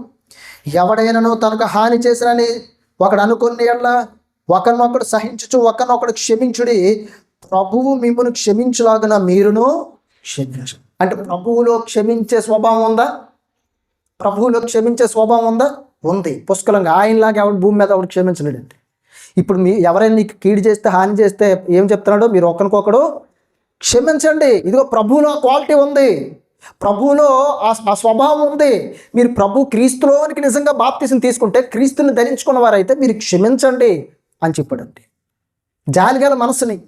ఎవడైనాను తనకు హాని చేసినని ఒకడు అనుకుని ఎడల ఒకరినొకడు సహించుచు ఒకరినొకడు క్షమించుడి, ప్రభువు మిమ్మల్ని క్షమించులాగున మీరును క్షమించు. అంటే ప్రభువులో క్షమించే స్వభావం ఉందా? ప్రభువులో క్షమించే స్వభావం ఉందా? ఉంది, పుష్కలంగా. ఆయనలాగా ఎవడు భూమి మీద ఎవడు క్షమించలేడండి. ఇప్పుడు ఎవరైనా నీకు కీడు చేస్తే, హాని చేస్తే ఏం చెప్తున్నాడో మీరు ఒకరికొకడు క్షమించండి. ఇదిగో ప్రభువులో క్వాలిటీ ఉంది, ప్రభువులో ఆ స్వభావం ఉంది. మీరు ప్రభు క్రీస్తులోనికి నిజంగా బాప్తిసం తీసుకుంటే, క్రీస్తుని ధరించుకున్న వారైతే మీరు క్షమించండి అని చెప్పాడండి. జాలిగల మనసుని,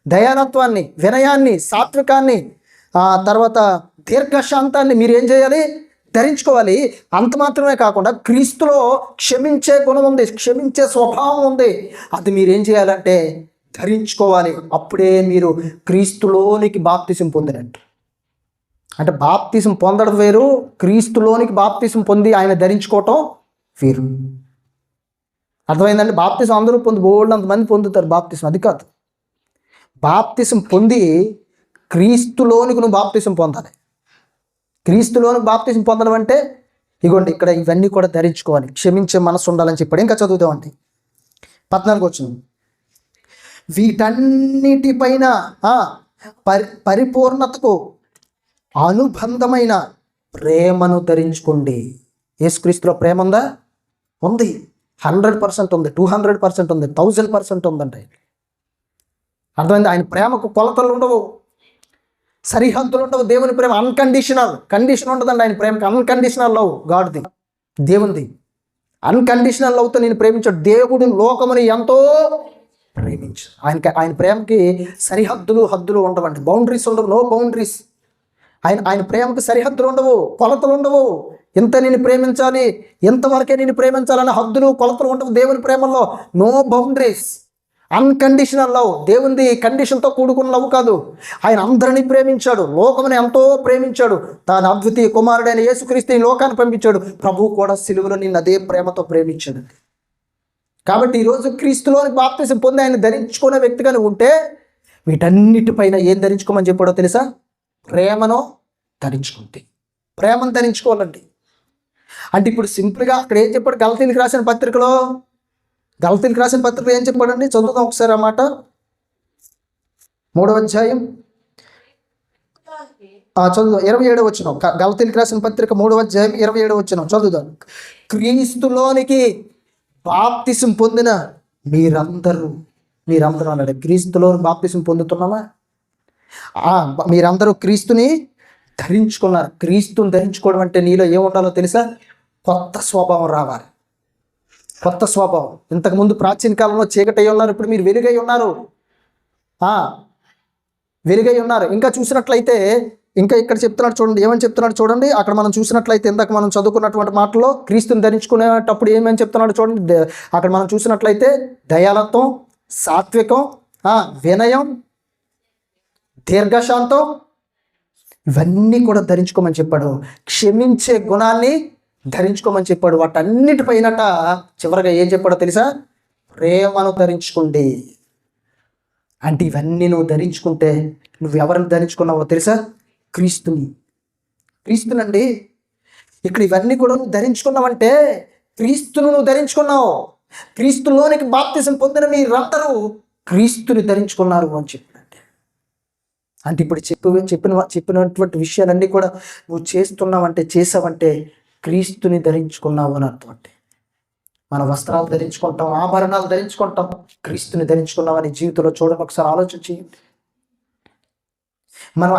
దయానత్వాన్ని, వినయాన్ని, సాత్వికాన్ని, తర్వాత దీర్ఘశాంతాన్ని మీరు ఏం చేయాలి? ధరించుకోవాలి. అంత మాత్రమే కాకుండా క్రీస్తులో క్షమించే గుణం ఉంది, క్షమించే స్వభావం ఉంది. అది మీరేం చేయాలంటే ధరించుకోవాలి. అప్పుడే మీరు క్రీస్తులోనికి బాప్తిసం పొందినట్టు. అంటే బాప్తిసం పొందడం వేరు, క్రీస్తులోనికి బాప్తిసం పొంది ఆయన ధరించుకోవటం వేరు. అర్థమైందండి? బాప్తిసం అందరూ బోల్డంతమంది పొందుతారు బాప్తిసం, అది కాదు. బాప్తిసం పొంది క్రీస్తులోనికి నువ్వు బాప్తిసం పొందాలి. క్రీస్తులోని బాప్తిసం పొందడం అంటే ఇగోండి ఇక్కడ ఇవన్నీ కూడా ధరించుకోవాలి, క్షమించే మనసు ఉండాలని చెప్పాడు. ఇంకా చదువుదామండి 14 వచనం. వీటన్నిటిపైన పరిపూర్ణతకు అనుబంధమైన ప్రేమను ధరించుకోండి. యేసుక్రీస్తులో ప్రేమ ఉందా? ఉంది, 100% ఉంది, 200% ఉంది, 1000% ఉందండి. అర్థమైంది? ఆయన ప్రేమకు కొలతలు ఉండవు, సరిహద్దులు ఉండవు. దేవుని ప్రేమ కండిషన్ ఉండదండి. ఆయన ప్రేమకి అన్కండిషనల్ లవ్ గాడ్ది, దేవునిది. అన్కండిషనల్ లవ్తో నేను ప్రేమించాడు. దేవుడు లోకముని ఎంతో ప్రేమించు. ఆయన ప్రేమకి హద్దులు ఉండవండి, బౌండరీస్ ఉండవు, నో బౌండరీస్. ఆయన ప్రేమకి సరిహద్దులు ఉండవు, కొలతలు ఉండవు. ఎంత నేను ప్రేమించాలి, ఎంతవరకే నేను ప్రేమించాలని హద్దులు కొలతలు ఉండవు దేవుని ప్రేమలో. No boundaries, unconditional love. దేవునిది కండిషన్తో కూడుకున్న లవ్ కాదు. ఆయన అందరినీ ప్రేమించాడు, లోకముని ఎంతో ప్రేమించాడు. తాను అద్వితీయ కుమారుడైన యేసుక్రీస్తుని లోకాన్ని పంపించాడు. ప్రభువు కూడా సిలువలో నిన్ను అదే ప్రేమతో ప్రేమించాడు. కాబట్టి ఈరోజు క్రీస్తులోని బాప్తిసం పొంది ఆయన ధరించుకునే వ్యక్తిగానే ఉంటే వీటన్నిటిపైన ఏం ధరించుకోమని చెప్పాడో తెలుసా? ప్రేమను ధరించుకుంటే. ప్రేమను ధరించుకోవాలండి. అంటే ఇప్పుడు సింపుల్గా అక్కడ ఏం చెప్పాడు? గలతీయులకు రాసిన పత్రికలో ఏం చెప్పాడండి? చదువుదాం ఒకసారి ఆ మాట. 3వ అధ్యాయం చదువు 27వ వచనం. గలతీయులకు రాసిన పత్రిక 3వ అధ్యాయం 27వ వచనం చదువుదాం. క్రీస్తులోనికి బాప్తిసం పొందిన మీరందరూ అన్నాడు. క్రీస్తులో బాప్తిసం పొందుతున్నామా? మీరందరూ క్రీస్తుని ధరించుకున్నారు. క్రీస్తుని ధరించుకోవడం అంటే నీలో ఏముండాలో తెలుసా? కొత్త స్వభావం రావాలి. కొత్త స్వభావం. ఇంతకుముందు ప్రాచీన కాలంలో చీకటి ఉన్నారు, ఇప్పుడు మీరు వెలుగై ఉన్నారు. ఇంకా చూసినట్లయితే ఇంకా ఇక్కడ చెప్తున్నాడు చూడండి, ఏమని చెప్తున్నాడు చూడండి. అక్కడ మనం చూసినట్లయితే ఇందాక మనం చదువుకున్నటువంటి మాటలో క్రీస్తుని ధరించుకునేటప్పుడు ఏమని చెప్తున్నాడు చూడండి. అక్కడ మనం చూసినట్లయితే దయాలత్వం, సాత్వికం, వినయం, దీర్ఘశాంతం, ఇవన్నీ కూడా ధరించుకోమని చెప్పాడు. క్షమించే గుణాన్ని ధరించుకోమని చెప్పాడు. వాటన్నిటిపైనట చివరిగా ఏం చెప్పాడో తెలుసా? ప్రేమను ధరించుకోండి. అంటే ఇవన్నీ నువ్వు ధరించుకుంటే నువ్వు ఎవరిని ధరించుకున్నావో తెలుసా? క్రీస్తునండి. ఇక్కడ ఇవన్నీ కూడా నువ్వు ధరించుకున్నావంటే క్రీస్తును నువ్వు ధరించుకున్నావు. క్రీస్తులోనికి బాప్తిసం పొందిన మీరందరూ క్రీస్తుని ధరించుకున్నారు అని చెప్పాడంటే. అంటే ఇప్పుడు చెప్పినటువంటి విషయాలన్నీ కూడా నువ్వు చేసావంటే క్రీస్తుని ధరించుకున్నావు అని అర్థం. అంటే మన వస్త్రాలు ధరించుకుంటాం, ఆభరణాలు ధరించుకుంటాం, క్రీస్తుని ధరించుకున్నామని జీవితంలో చూడండి. ఒకసారి ఆలోచన చేయండి. మనం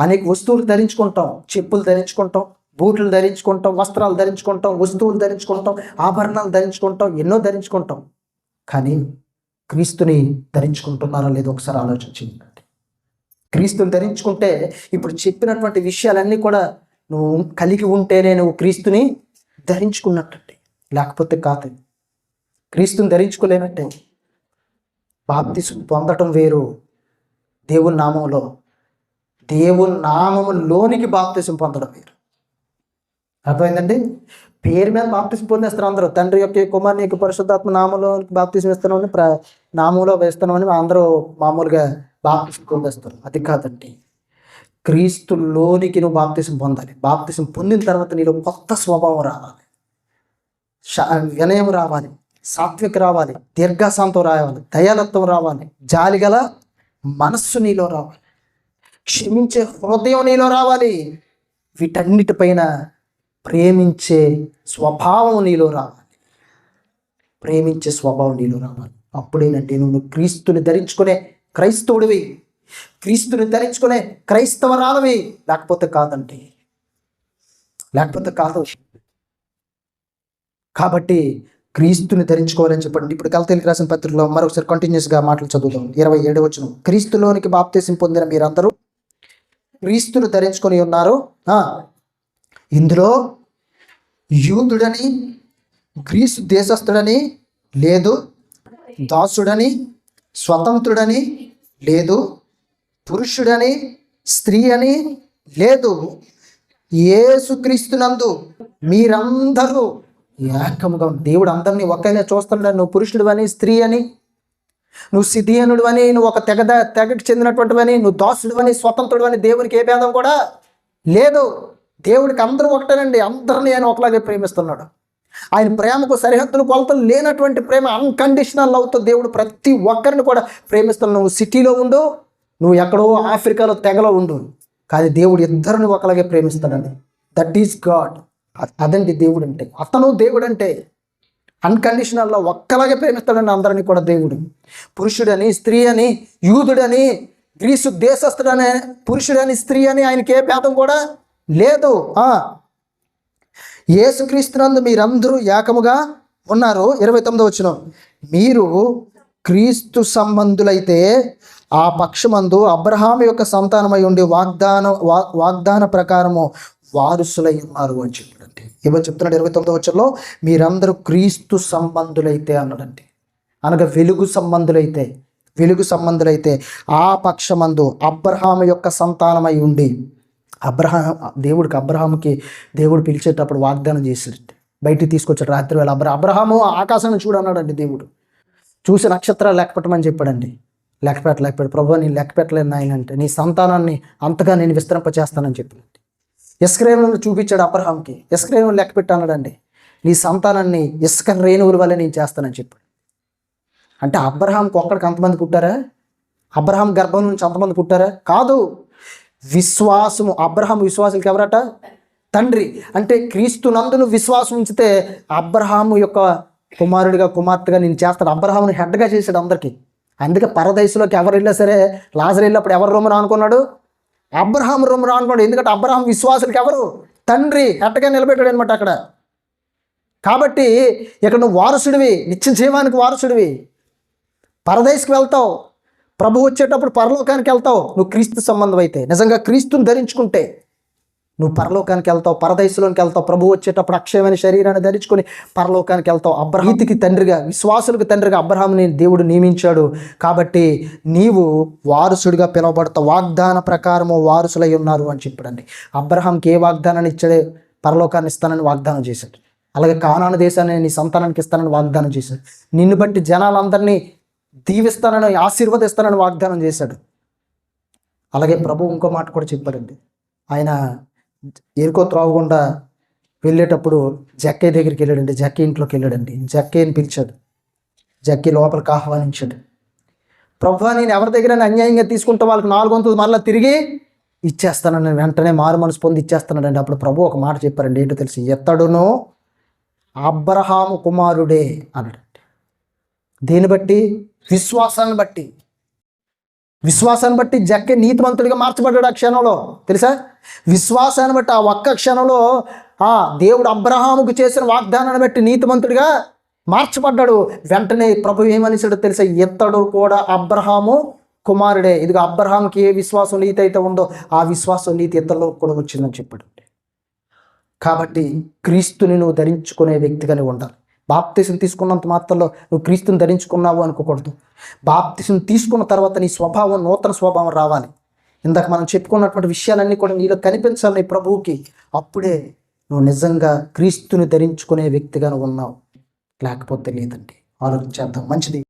అనేక వస్తువులు ధరించుకుంటాం, చెప్పులు ధరించుకుంటాం, బూట్లు ధరించుకుంటాం, వస్త్రాలు ధరించుకుంటాం, వస్తువులు ధరించుకుంటాం, ఆభరణాలు ధరించుకుంటాం, ఎన్నో ధరించుకుంటాం. కానీ క్రీస్తుని ధరించుకుంటున్నారా లేదో ఒకసారి ఆలోచించండి. క్రీస్తుని ధరించుకుంటే ఇప్పుడు చెప్పినటువంటి విషయాలన్నీ కూడా నువ్వు కలిగి ఉంటేనే నువ్వు క్రీస్తుని ధరించుకున్నట్టు, లేకపోతే కాదు. క్రీస్తుని ధరించుకోలేనట్టే. బాప్తిసం పొందటం వేరు, దేవుని నామములోనికి బాప్తిసం పొందడం వేరు. అర్థమైందండి? పేరు మీద బాప్తిసం పొందేస్తారు అందరూ. తండ్రి యొక్క, కుమారుని యొక్క, పరిశుద్ధాత్మ నామంలో బాప్తిసం ఇస్తున్నామని నామంలో వేస్తున్నామని అందరూ మామూలుగా బాప్తిసం పొందేస్తారు. అది కాదండి. క్రీస్తులోనికి నువ్వు బాప్తిసం పొందాలి. బాప్తిసం పొందిన తర్వాత నీలో కొత్త స్వభావం రావాలి, వినయం రావాలి, సాత్విక రావాలి, దీర్ఘశాంతం రావాలి, దయాలత్వం రావాలి, జాలిగల మనస్సు నీలో రావాలి, క్షమించే హృదయం నీలో రావాలి, వీటన్నిటిపైన ప్రేమించే స్వభావం నీలో రావాలి. అప్పుడేనంటే నువ్వు క్రీస్తుని ధరించుకునే క్రైస్తవుడివి, క్రీస్తుని ధరించుకునే క్రైస్తవరాలవి. లేకపోతే కాదు. కాబట్టి క్రీస్తుని ధరించుకోవాలని చెప్పండి. ఇప్పుడు గలతీయులకు రాసిన పత్రికలో మరొకసారి కంటిన్యూస్గా మాటలు చదువుదాం. 27వ వచనం, క్రీస్తులోనికి బాప్తిసం పొందిన మీరందరూ క్రీస్తును ధరించుకొని ఉన్నారు. ఇందులో యూదుడని, గ్రీసు దేశస్థుడని లేదు, దాసుడని, స్వతంత్రుడని లేదు, పురుషుడని, స్త్రీ అని లేదు, యేసుక్రీస్తునందు మీరందరూ ఏకముగా. దేవుడు అందరినీ ఒకేలా చూస్తున్నాడు. నువ్వు పురుషుడు అని, స్త్రీ అని, నువ్వు సిథియనుడు అని, నువ్వు ఒక తెగకి చెందినటువంటివని, నువ్వు దాసుడు అని, స్వతంత్రుడు అని, దేవునికి ఏ భేదం కూడా లేదు. దేవుడికి అందరూ ఒకటేనండి. అందరినీ ఆయన ఒకలాగే ప్రేమిస్తున్నాడు. ఆయన ప్రేమకు సరిహద్దులు, కొలతలు లేనటువంటి ప్రేమ, అన్కండిషనల్ లవ్తో దేవుడు ప్రతి ఒక్కరిని కూడా ప్రేమిస్తున్నాడు. నువ్వు సిటీలో ఉండు, నువ్వు ఎక్కడో ఆఫ్రికాలో తెగలో ఉండు, కానీ దేవుడు ఇద్దరిని ఒకలాగే ప్రేమిస్తాడండి. That is God. అదండి దేవుడు అంటే. అతను దేవుడు అంటే అన్కండిషనల్లో ఒక్కలాగే ప్రేమిస్తాడండి అందరినీ కూడా దేవుడు. పురుషుడని, స్త్రీ అని, యూదుడని, గ్రీసు దేశస్థుడని, పురుషుడని, స్త్రీ అని ఆయనకి ఏ భేదం కూడా లేదు. యేసుక్రీస్తునందు మీరందరూ ఏకముగా ఉన్నారు. 29వ వచనం, మీరు క్రీస్తు సంబంధులైతే ఆ పక్షమందు అబ్రహాము యొక్క సంతానమై ఉండి వాగ్దాన ప్రకారము వారసులై ఉన్నారు అని చెప్పాడండి. ఏమని చెప్తున్నాడు 29వ వచనంలో? మీరందరూ క్రీస్తు సంబంధులైతే అన్నాడండి. అనగా వెలుగు సంబంధులైతే ఆ పక్షమందు అబ్రహాము యొక్క సంతానమై ఉండి. అబ్రహాముకి దేవుడు పిలిచేటప్పుడు వాగ్దానం చేశాడండి. బయటికి తీసుకొచ్చాడు రాత్రి వేళ. అబ్రహాము ఆకాశాన్ని చూడు అన్నాడండి. దేవుడు చూసి నక్షత్రాలు లెక్కపెట్టమని చెప్పాడండి. లెక్కపెట్ట ప్రభు నేను లెక్కపెట్టలేను ఆయన అంటే, నీ సంతానాన్ని అంతగా నేను విస్తరింపచేస్తానని చెప్పాడు. ఇస్రాయేలును చూపించాడు అబ్రహాంకి. ఇస్రాయేలును లెక్కపెట్టి అన్నాడండి, నీ సంతానాన్ని ఇసుక రేణువుల వల్ల నేను చేస్తానని చెప్పాడు. అంటే అబ్రహాంకి ఒక్కడికి అంతమంది పుట్టారా? అబ్రహాం గర్భం నుంచి అంతమంది పుట్టారా? కాదు. విశ్వాసము, అబ్రహాం విశ్వాసులకి ఎవరట? తండ్రి. అంటే క్రీస్తునందును విశ్వాసం ఉంచితే అబ్రహాము యొక్క కుమారుడిగా, కుమార్తెగా నేను చేస్తాడు. అబ్రహాముని హెడ్గా చేశాడు అందరికీ. అందుకే పరదేశంలోకి ఎవరు వెళ్ళా సరే, లాజరు వెళ్ళినప్పుడు ఎవరు రొమ్మున అనుకున్నాడు? అబ్రహాం రొమ్మున అనుకున్నాడు. ఎందుకంటే అబ్రహాం విశ్వాసులకి ఎవరు? తండ్రి. హెడ్గా నిలబెట్టాడు అనమాట అక్కడ. కాబట్టి ఇక్కడ నువ్వు వారసుడివి, నిత్య జీవానికి వారసుడివి. పరదేశకు వెళ్తావు, ప్రభు వచ్చేటప్పుడు పరలోకానికి వెళ్తావు. నువ్వు క్రీస్తు సంబంధం అయితే, నిజంగా క్రీస్తుని ధరించుకుంటే నువ్వు పరలోకానికి వెళ్తావు, పరదేశంలోకి వెళ్తావు. ప్రభు వచ్చేటప్పుడు అక్షయమైన శరీరాన్ని ధరించుకొని పరలోకానికి వెళ్తావు. అబ్రహాముకి తండ్రిగా, విశ్వాసులకు తండ్రిగా అబ్రహాముని దేవుడు నియమించాడు. కాబట్టి నీవు వారసుడిగా పిలువబడతావు. వాగ్దాన ప్రకారము వారసులై ఉన్నారు అని చెప్పాడండి. అబ్రహాంకి ఏ వాగ్దానాన్ని ఇచ్చాడే? పరలోకాన్ని ఇస్తానని వాగ్దానం చేశాడు. అలాగే కానాను దేశాన్ని నీ సంతానానికి ఇస్తానని వాగ్దానం చేశాడు. నిన్ను బట్టి జనాలందరినీ దీవిస్తానని, ఆశీర్వదిస్తానని వాగ్దానం చేశాడు. అలాగే ప్రభు ఇంకో మాట కూడా చెప్పాడండి. ఆయన ఎరుకో త్రోవకుండా వెళ్ళేటప్పుడు జక్కయ్య దగ్గరికి వెళ్ళాడండి. జక్కయ్య ఇంట్లోకి వెళ్ళాడండి. జక్కయ్యని పిలిచాడు. జక్కయ్య లోపలికి ఆహ్వానించాడు. ప్రభు, నేను ఎవరి దగ్గర అన్యాయంగా తీసుకుంటే వాళ్ళకి 4 వంతులు మరలా తిరిగి ఇచ్చేస్తానని వెంటనే మారు మనసు పొంది ఇచ్చేస్తున్నాడండి. అప్పుడు ప్రభు ఒక మాట చెప్పారండి. ఏంటో తెలిసి, ఎత్తడునో అబ్రహాము కుమారుడే అన్నాడండి. దేన్ని బట్టి? విశ్వాసాన్ని బట్టి. విశ్వాసాన్ని బట్టి జక్కే నీతిమంతుడిగా మార్చబడ్డాడు ఆ క్షణంలో. తెలుసా? విశ్వాసాన్ని బట్టి ఆ ఒక్క క్షణంలో దేవుడు అబ్రహాముకు చేసిన వాగ్దానాన్ని బట్టి నీతిమంతుడిగా మార్చబడ్డాడు. వెంటనే ప్రభు ఏమనిసాడో తెలుసా? ఇతడు కూడా అబ్రహాము కుమారుడే. ఇదిగో అబ్రహాంకి ఏ విశ్వాసం నీతి అయితే ఉందో ఆ విశ్వాసం నీతి ఇతరులో కూడా వచ్చిందని చెప్పాడు. కాబట్టి క్రీస్తుని నువ్వు ధరించుకునే వ్యక్తిగానే ఉండాలి. బాప్తిసం తీసుకున్నంత మాత్రంలో నువ్వు క్రీస్తుని ధరించుకున్నావు అనుకోకూడదు. బాప్తిసం తీసుకున్న తర్వాత నీ స్వభావం, నూతన స్వభావం రావాలి. ఇందాక మనం చెప్పుకున్నటువంటి విషయాలన్నీ కూడా నీలో కనిపించాలి నీ ప్రభువుకి. అప్పుడే నువ్వు నిజంగా క్రీస్తుని ధరించుకునే వ్యక్తిగా ఉన్నావు. లేకపోతే లేదండి. ఆలోచించేద్దాం. మంచిది.